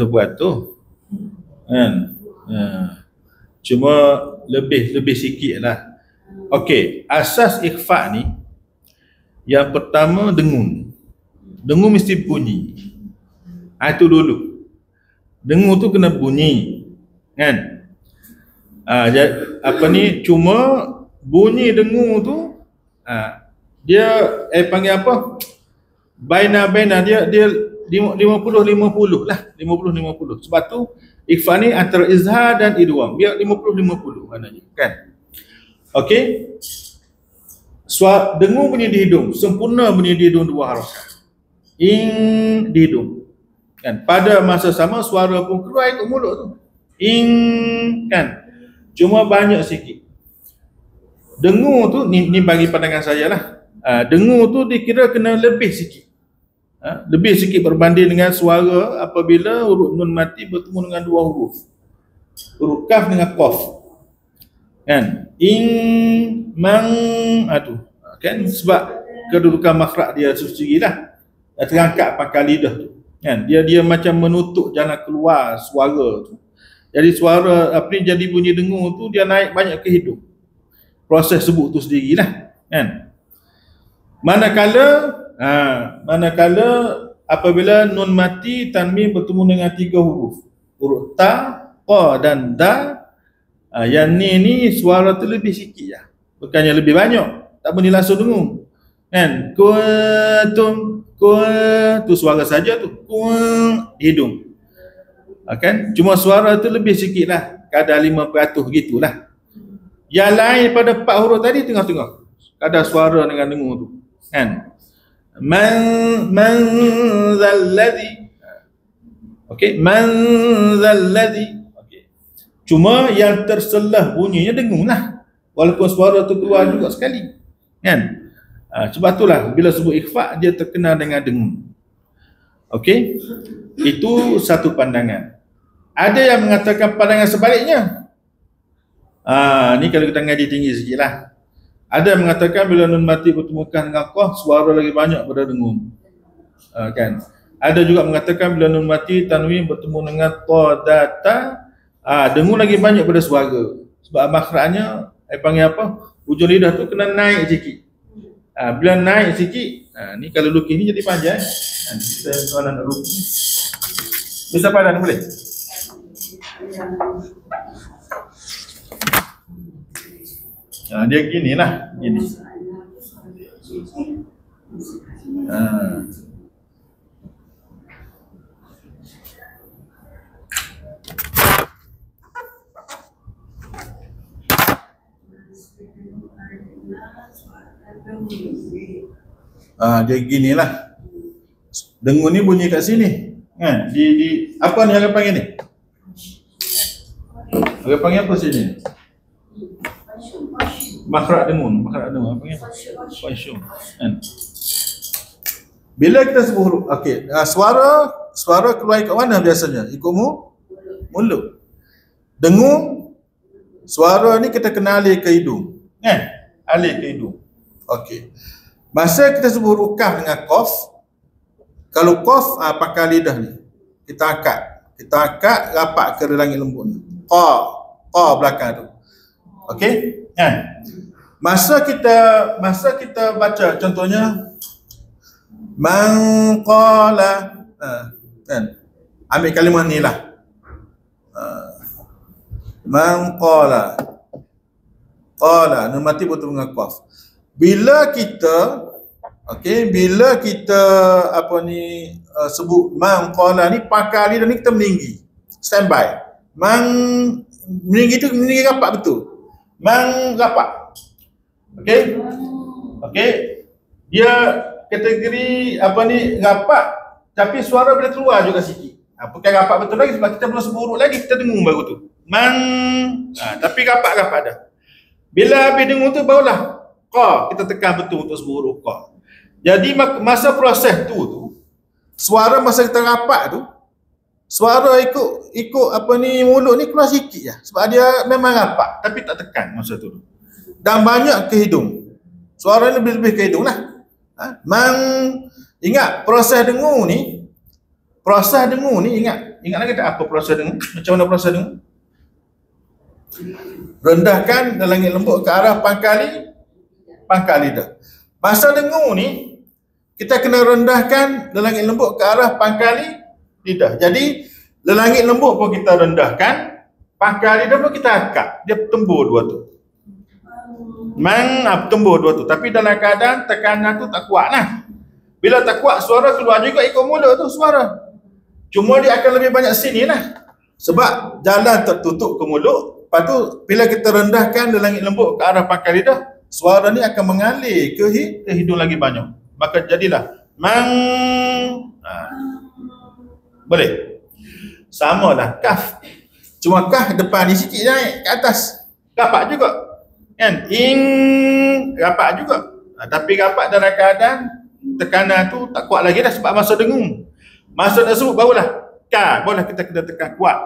beratus kan. Cuma lebih sikit lah. Okey, asas ikhfa ni yang pertama dengung. Dengung mesti bunyi. Itu dulu. Dengung tu kena bunyi kan. Cuma bunyi dengung tu dia panggil apa? Baina dia 50-50 lah, 50-50. Sebab tu ikhfa ni antara izhar dan idgham. Biar 50-50 maknanya kan. Okey. Dengung bunyi di hidung, sempurna bunyi di hidung dua harakat. Ing di hidung. Kan? Pada masa sama suara pun keluar ikut mulut tu. Ing kan. Cuma banyak sikit. Dengung tu ni bagi pandangan saya lah. Dengung tu dikira kena lebih sikit. Lebih sikit berbanding dengan suara apabila huruf nun mati bertemu dengan dua huruf. Huruf kaf dengan qaf. Kan? Ing mang kan, sebab kedudukan makhraj dia sendirilah. Terangkat pakai lidah tu. Kan? Dia macam menutup jalan keluar suara tu. Jadi suara jadi bunyi dengung tu dia naik banyak ke hidung. Proses sebut tu sendirilah kan. Manakala apabila nun mati tanwin bertemu dengan tiga huruf. Huruf ta, qa dan da. Yang ni suara tu lebih sikit lah. Bukannya lebih banyak. Tak boleh langsung dengung. Kan? Kuntum tu suara saja tu. Hidung. Kan? Cuma suara tu lebih sikit lah. Kadar 5% gitulah. Yang lain pada 4 huruf tadi tengah-tengah. Kadar suara dengan dengung tu. Kan? Man zalladhi. Okey, man zalladhi. Okey. Cuma yang terselah bunyinya dengung lah. Walaupun suara tu keluar juga sekali. Kan? Sebab itulah bila sebut ikhfa dia terkenal dengan dengung. Okey. Itu satu pandangan. Ada yang mengatakan pandangan sebaliknya. Ni kalau kita ngaji tinggi sikit lah. Ada yang mengatakan bila nun mati bertemukan dengan qaf, suara lagi banyak pada dengung. Kan? Ada juga mengatakan bila nun mati tanwin bertemu dengan ta, da, ta, dengung lagi banyak pada suara. Sebab makhrajnya panggil apa? Ujung lidah tu kena naik sikit. Bila naik sikit, ni kalau lukis ni jadi panjang. Kita soalan nak lukis. Bisa padan boleh? Dia gini lah, gini. Dia gini lah. Dengung ni bunyi kat sini. Kan? Di apa ni yang panggil ni? Dia panggil apa sini? Makhraj dengung, apa panggil? Fasyum. Kan? Bila kita sebut huruf, okey, suara keluar ikut mana biasanya? Ikut mulut. Dengung, suara ni kita kena alih ke hidung. Kan? Alih ke hidung. Okey. Masa kita sebut huruf kaf dengan qaf, kalau qaf pakai lidah ni. Kita angkat rapat ke langit lembut ni. Qa belakang tu. Okey? Kan? Masa kita baca contohnya man qala, kan? Ambil kalimah ni lah. Man qala. Nun mati bertemu dengan qaf. Bila kita sebut man qala ni pakai lidah ni kita meninggi. Standby. Meninggi tu meninggi rapat betul. Man rapat. Okey. Dia kategori rapat tapi suara boleh keluar juga sikit. Bukan rapat betul lagi sebab kita belum sebut huruf lagi, kita dengung baru tu. Tapi rapat dah. Bila habis dengung tu barulah qa, kita tekan betul untuk sebut huruf qa. Jadi masa proses tu suara masa kita rapat tu, suara ikut mulut ni keluar sikit je. Sebab dia memang rapat tapi tak tekan masa tu. Dan banyak ke hidung. Suara lebih ke hidung lah. Ingat proses dengung ni ingat Ingat lagi tak apa proses dengung? Macam mana proses dengung? Rendahkan dan langit lembut ke arah pangkal lidah. Masa dengung ni kita kena rendahkan dan langit lembut ke arah pangkal lidah. Jadi lelangit lembut pun kita rendahkan, pangkal lidah pun kita angkat. Dia tembur dua tu. Tembur dua tu. Tapi dalam keadaan tekanan tu tak kuat lah. Bila tak kuat, suara keluar juga ikut mulut tu suara. Cuma dia akan lebih banyak sini lah. Sebab jalan tertutup ke mulut. Lepas tu bila kita rendahkan dan langit lembut ke arah pangkal lidah, suara ni akan mengalir ke hidung lagi banyak. Maka jadilah boleh. Sama lah kaf. Cuma kaf depan ni sikit naik ke atas. Rapat juga. Kan? Rapat juga. Tapi rapat dalam keadaan tekanan tu tak kuat lagi dah sebab masa dengung. Masa tersebut barulah ka, barulah kita kena tekan kuat.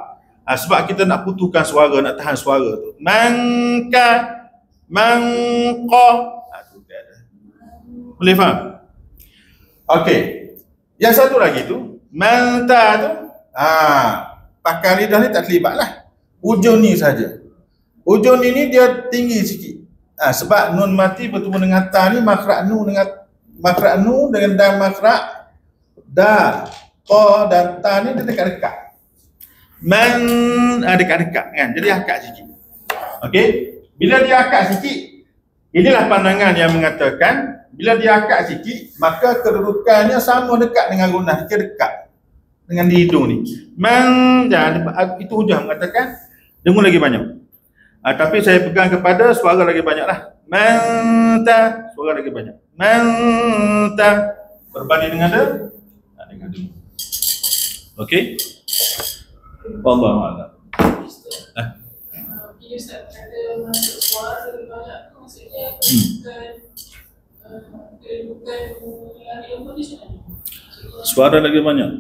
Sebab kita nak putuskan suara, nak tahan suara tu. Mangqa. Boleh faham? Okey. Yang satu lagi tu, manta tu, pangkal lidah ni tak terlibat lah. Ujung ni saja. Ujung ni dia tinggi sikit. Sebab nun mati bertemu dengan ta ni, makhraj nu dengan dan makhraj da, ta dan ta ni dia dekat-dekat. Dekat-dekat kan. Jadi akak sikit. Okey. Bila dia akak sikit, inilah pandangan yang mengatakan bila dia akak sikit, maka kedudukannya sama dekat dengan gunah, dia dekat dengan di hidung ni. Itu hujah mengatakan dengung lagi banyak. Tapi saya pegang kepada suara lagi banyak lah. Manta, suara lagi banyak. Manta berbanding dengan dengan dengung. Okey. Wallahu a'lam. Ustaz ada masuk suara lebih banyak tu maksudnya kedudukan langit lembut ni sebenarnya. Suara lagi banyak.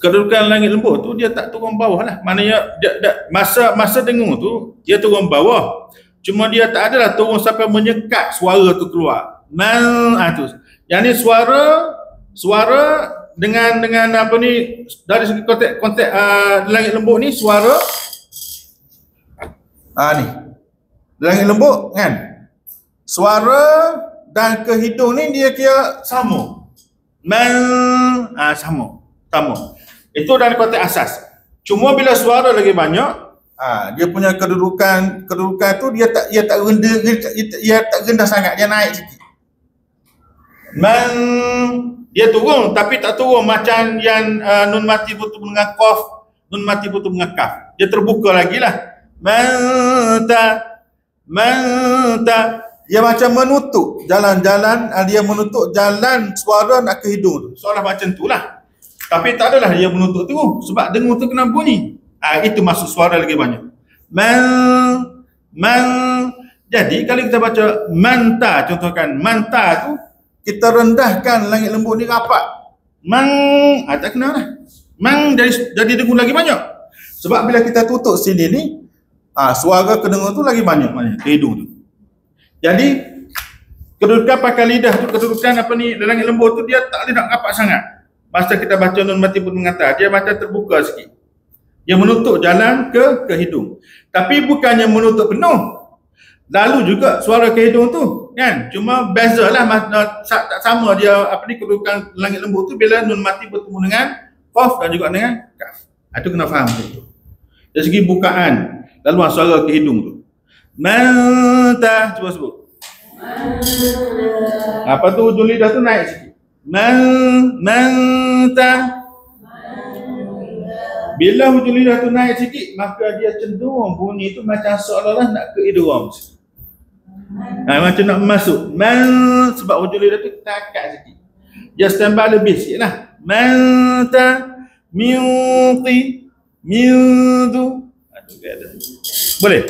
Kedudukan langit lembut tu dia tak turun bawah lah. Maknanya masa dengung tu dia turun bawah. Cuma dia tak adalah turun sampai menyekat suara tu keluar. Tu. Yang ni suara dengan apa ni dari segi konteks langit lembut ni suara ni langit lembut kan, suara dan ke hidung ni dia kira sama. Sama. Itu dari konteks asas. Cuma bila suara lagi banyak, dia punya kedudukan tu dia tak rendah sangat, dia naik sikit. Dia turun tapi tak turun macam yang nun mati bertemu dengan qaf, nun mati bertemu dengan kaf. Dia terbuka lagi lah. Manta. Dia macam menutup jalan-jalan, dia menutup jalan suara nak ke hidung tu. Seolah macam tu lah. Tapi tak adalah dia menutup tu sebab dengung tu kena bunyi. Itu masuk suara lagi banyak. Jadi kalau kita baca manta, contohkan manta tu, kita rendahkan langit lembut ni rapat. Tak kena lah. Jadi dengung lagi banyak. Sebab bila kita tutup sini ni, suara kedengar tu lagi banyak maknanya ke hidung tu. Jadi kedudukan pangkal lidah tu, kedudukan langit lembut tu dia tak boleh nak rapat sangat. Masa kita baca nun mati pun mengata, dia macam terbuka sikit. Dia menutup jalan ke hidung. Tapi bukannya menutup penuh. Lalu juga suara ke hidung tu kan. Cuma bezalah tak sama dia kedudukan langit lembut tu bila nun mati bertemu dengan qaf dan juga dengan kaf. Itu kena faham tu. Dari segi bukaan laluan suara ke hidung tu. Manta, cuba sebut. Apa tu ujung lidah tu naik sikit. Manta. Bila ujung lidah tu naik sikit, maka dia cenderung bunyi tu macam seolah-olah nak ke idgham sikit. Macam nak masuk. Sebab ujung lidah tu takat sikit. Dia standby lebih sikit lah. Manta, miuti, miudu. Boleh.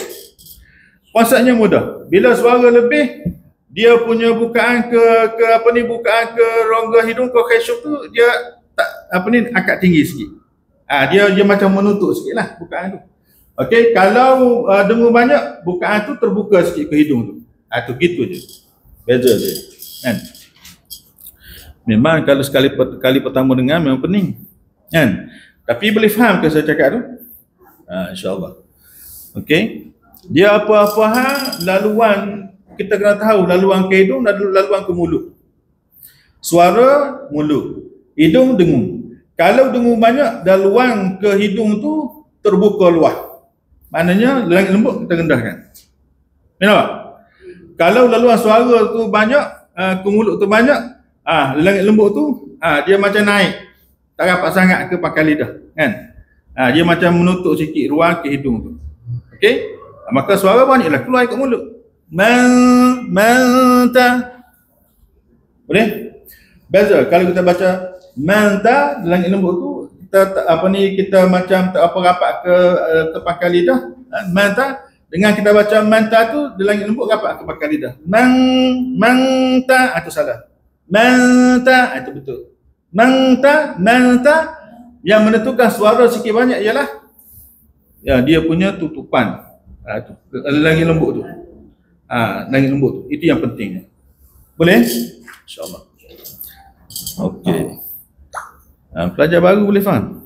Konsepnya mudah. Bila suara lebih, dia punya bukaan bukaan ke rongga hidung ke khaysyum tu dia akak tinggi sikit. Dia macam menutup sikitlah bukaan tu. Okey, kalau dengung banyak, bukaan tu terbuka sikit ke hidung tu. Tu gitu je. Beza je. Kan? Memang kalau kali pertama dengar memang pening. Kan? Tapi boleh faham ke saya cakap tu? InsyaAllah. Okey. Dia apa-apa laluan, kita kena tahu laluan ke hidung dan laluan ke mulut. Suara mulut, hidung dengung. Kalau dengung banyak, laluan ke hidung tu terbuka luas. Maknanya langit lembut kita rendahkan. Nampak? Kalau laluan suara tu banyak, ke mulut tu banyak, langit lembut tu dia macam naik. Tak rapat sangat ke pangkal lidah, kan? Dia macam menutup sikit ruang ke hidung tu. Okey? Maka suara banyaklah keluar kat mulut. Manta. Boleh? Beza kalau kita baca manta langit lembut tu, kita macam tak apa rapat ke pangkal lidah. Manta dengan kita baca manta tu di langit lembut rapat ke pangkal lidah. Manta itu salah. Manta itu betul. Manta yang menentukan suara sikit banyak ialah dia punya tutupan. Langit lembut tu. Langit lembut tu. Itu yang pentingnya. Boleh? InsyaAllah. Okey. Pelajar baru boleh faham?